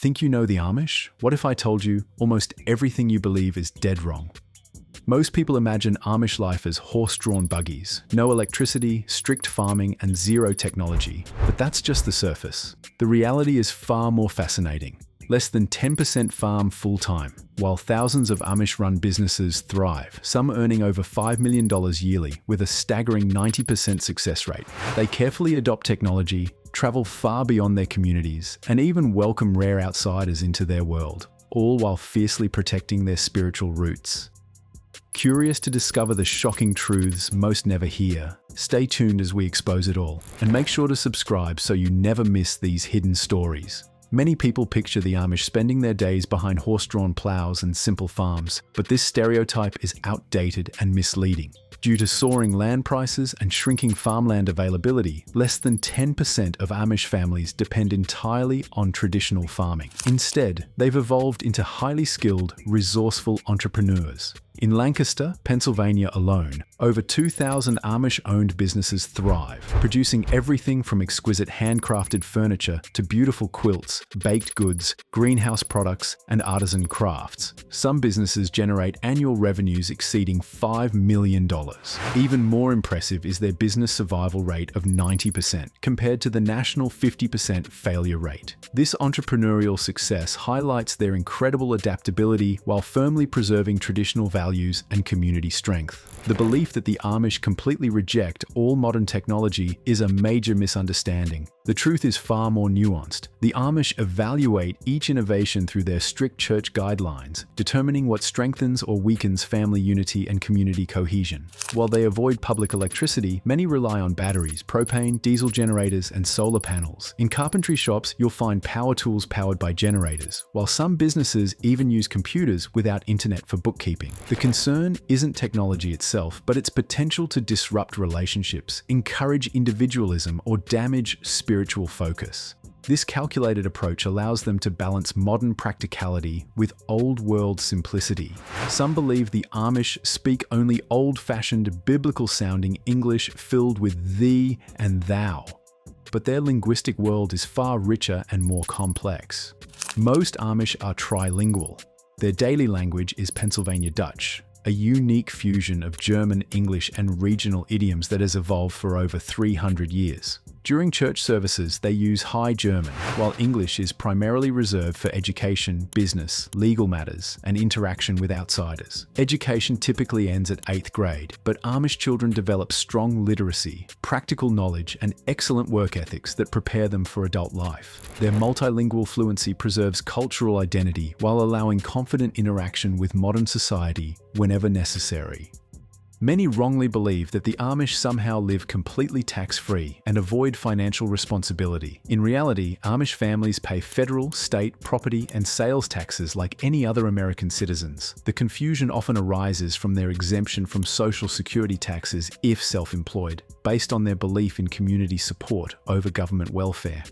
Think you know the Amish? What if I told you almost everything you believe is dead wrong? Most people imagine Amish life as horse-drawn buggies, no electricity, strict farming, and zero technology. But that's just the surface. The reality is far more fascinating. Less than 10% farm full-time, while thousands of Amish-run businesses thrive, some earning over $5 million yearly with a staggering 90% success rate. They carefully adopt technology, travel far beyond their communities, and even welcome rare outsiders into their world, all while fiercely protecting their spiritual roots. Curious to discover the shocking truths most never hear? Stay tuned as we expose it all, and make sure to subscribe so you never miss these hidden stories. Many people picture the Amish spending their days behind horse-drawn plows and simple farms, but this stereotype is outdated and misleading. Due to soaring land prices and shrinking farmland availability, less than 10% of Amish families depend entirely on traditional farming. Instead, they've evolved into highly skilled, resourceful entrepreneurs. In Lancaster, Pennsylvania alone, over 2,000 Amish-owned businesses thrive, producing everything from exquisite handcrafted furniture to beautiful quilts, baked goods, greenhouse products, and artisan crafts. Some businesses generate annual revenues exceeding $5 million. Even more impressive is their business survival rate of 90%, compared to the national 50% failure rate. This entrepreneurial success highlights their incredible adaptability while firmly preserving traditional values and community strength. The belief that the Amish completely reject all modern technology is a major misunderstanding. The truth is far more nuanced. The Amish evaluate each innovation through their strict church guidelines, determining what strengthens or weakens family unity and community cohesion. While they avoid public electricity, many rely on batteries, propane, diesel generators, and solar panels. In carpentry shops, you'll find power tools powered by generators, while some businesses even use computers without internet for bookkeeping. The concern isn't technology itself, but its potential to disrupt relationships, encourage individualism, or damage spiritual focus. This calculated approach allows them to balance modern practicality with old-world simplicity. Some believe the Amish speak only old-fashioned, biblical-sounding English filled with thee and thou. But their linguistic world is far richer and more complex. Most Amish are trilingual. Their daily language is Pennsylvania Dutch, a unique fusion of German, English, and regional idioms that has evolved for over 300 years. During church services, they use High German, while English is primarily reserved for education, business, legal matters, and interaction with outsiders. Education typically ends at 8th grade, but Amish children develop strong literacy, practical knowledge, and excellent work ethics that prepare them for adult life. Their multilingual fluency preserves cultural identity while allowing confident interaction with modern society whenever necessary. Many wrongly believe that the Amish somehow live completely tax-free and avoid financial responsibility. In reality, Amish families pay federal, state, property, and sales taxes like any other American citizens. The confusion often arises from their exemption from Social Security taxes if self-employed, based on their belief in community support over government welfare.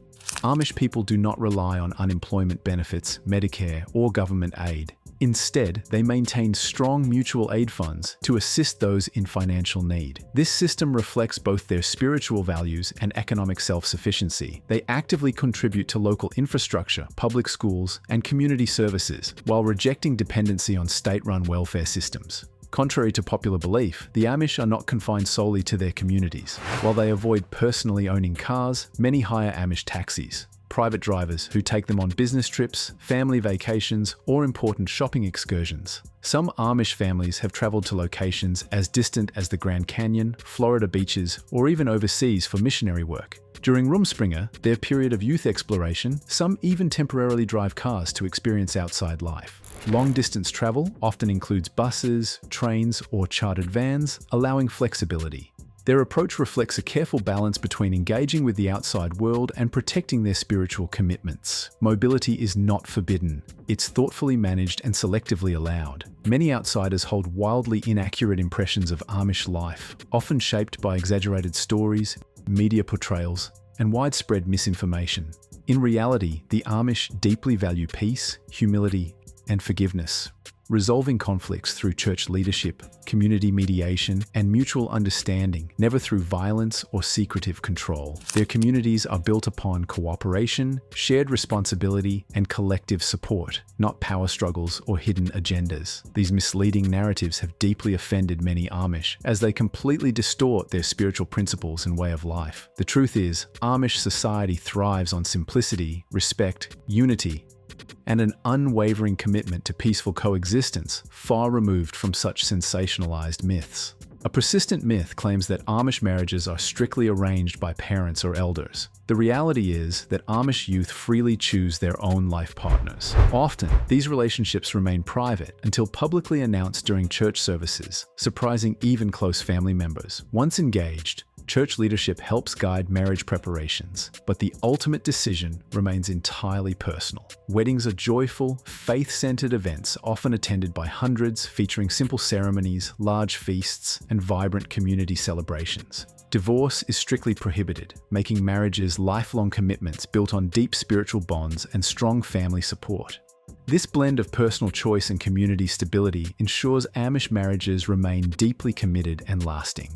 Amish people do not rely on unemployment benefits, Medicare, or government aid. Instead, they maintain strong mutual aid funds to assist those in financial need. This system reflects both their spiritual values and economic self-sufficiency. They actively contribute to local infrastructure, public schools, and community services, while rejecting dependency on state-run welfare systems. Contrary to popular belief, the Amish are not confined solely to their communities. While they avoid personally owning cars, many hire Amish taxis, private drivers who take them on business trips, family vacations, or important shopping excursions. Some Amish families have traveled to locations as distant as the Grand Canyon, Florida beaches, or even overseas for missionary work. During Rumspringa, their period of youth exploration, some even temporarily drive cars to experience outside life. Long-distance travel often includes buses, trains, or chartered vans, allowing flexibility. Their approach reflects a careful balance between engaging with the outside world and protecting their spiritual commitments. Mobility is not forbidden. It's thoughtfully managed and selectively allowed. Many outsiders hold wildly inaccurate impressions of Amish life, often shaped by exaggerated stories, media portrayals, and widespread misinformation. In reality, the Amish deeply value peace, humility, and forgiveness. resolving conflicts through church leadership, community mediation, and mutual understanding, never through violence or secretive control. Their communities are built upon cooperation, shared responsibility, and collective support, not power struggles or hidden agendas. These misleading narratives have deeply offended many Amish, as they completely distort their spiritual principles and way of life. The truth is, Amish society thrives on simplicity, respect, unity, and an unwavering commitment to peaceful coexistence, far removed from such sensationalized myths. A persistent myth claims that Amish marriages are strictly arranged by parents or elders. The reality is that Amish youth freely choose their own life partners. Often, these relationships remain private until publicly announced during church services, surprising even close family members. Once engaged, church leadership helps guide marriage preparations, but the ultimate decision remains entirely personal. Weddings are joyful, faith-centered events often attended by hundreds, featuring simple ceremonies, large feasts, and vibrant community celebrations. Divorce is strictly prohibited, making marriages lifelong commitments built on deep spiritual bonds and strong family support. This blend of personal choice and community stability ensures Amish marriages remain deeply committed and lasting.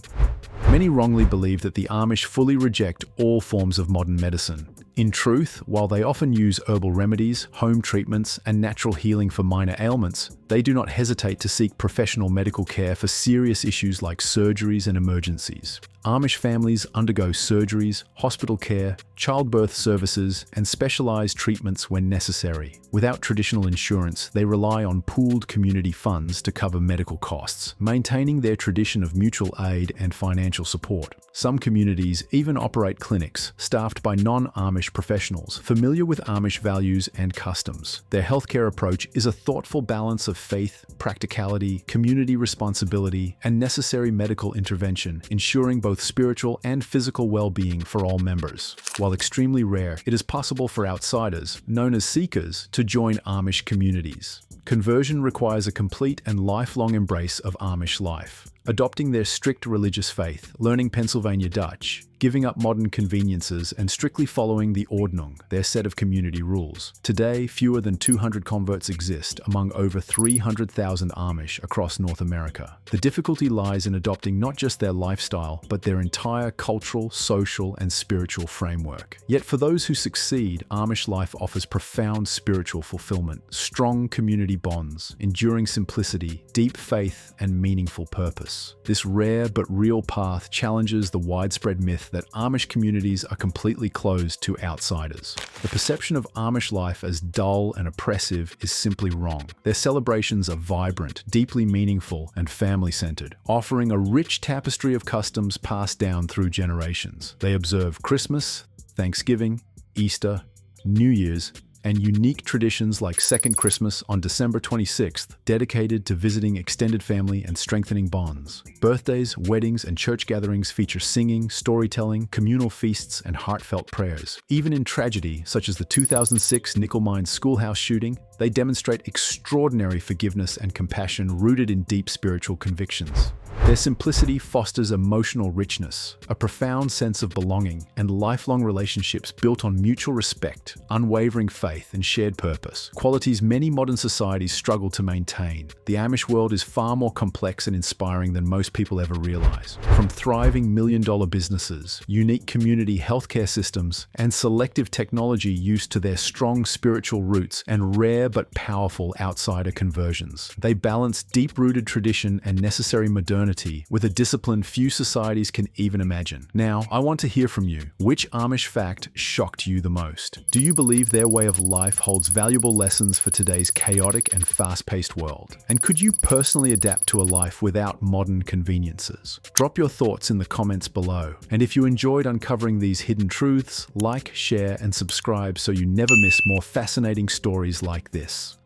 Many wrongly believe that the Amish fully reject all forms of modern medicine. In truth, while they often use herbal remedies, home treatments, and natural healing for minor ailments, they do not hesitate to seek professional medical care for serious issues like surgeries and emergencies. Amish families undergo surgeries, hospital care, childbirth services, and specialized treatments when necessary. Without traditional insurance, they rely on pooled community funds to cover medical costs, maintaining their tradition of mutual aid and financial support. Some communities even operate clinics, staffed by non-Amish professionals, familiar with Amish values and customs. Their healthcare approach is a thoughtful balance of faith, practicality, community responsibility, and necessary medical intervention, ensuring both spiritual and physical well-being for all members. While extremely rare, it is possible for outsiders, known as seekers, to join Amish communities. Conversion requires a complete and lifelong embrace of Amish life. Adopting their strict religious faith, learning Pennsylvania Dutch, giving up modern conveniences, and strictly following the Ordnung, their set of community rules. Today, fewer than 200 converts exist among over 300,000 Amish across North America. The difficulty lies in adopting not just their lifestyle, but their entire cultural, social, and spiritual framework. Yet for those who succeed, Amish life offers profound spiritual fulfillment, strong community bonds, enduring simplicity, deep faith, and meaningful purpose. This rare but real path challenges the widespread myth that Amish communities are completely closed to outsiders. The perception of Amish life as dull and oppressive is simply wrong. Their celebrations are vibrant, deeply meaningful, and family-centered, offering a rich tapestry of customs passed down through generations. They observe Christmas, Thanksgiving, Easter, New Year's, and unique traditions like Second Christmas on December 26th, dedicated to visiting extended family and strengthening bonds. Birthdays, weddings, and church gatherings feature singing, storytelling, communal feasts, and heartfelt prayers. Even in tragedy, such as the 2006 Nickel Mines schoolhouse shooting, they demonstrate extraordinary forgiveness and compassion rooted in deep spiritual convictions. Their simplicity fosters emotional richness, a profound sense of belonging, and lifelong relationships built on mutual respect, unwavering faith, and shared purpose, qualities many modern societies struggle to maintain. The Amish world is far more complex and inspiring than most people ever realize. From thriving million-dollar businesses, unique community healthcare systems, and selective technology used to their strong spiritual roots and rare but powerful outsider conversions, they balance deep-rooted tradition and necessary modernity with a discipline few societies can even imagine. Now, I want to hear from you. Which Amish fact shocked you the most? Do you believe their way of life holds valuable lessons for today's chaotic and fast-paced world? And could you personally adapt to a life without modern conveniences? Drop your thoughts in the comments below. And if you enjoyed uncovering these hidden truths, like, share, and subscribe so you never miss more fascinating stories like this.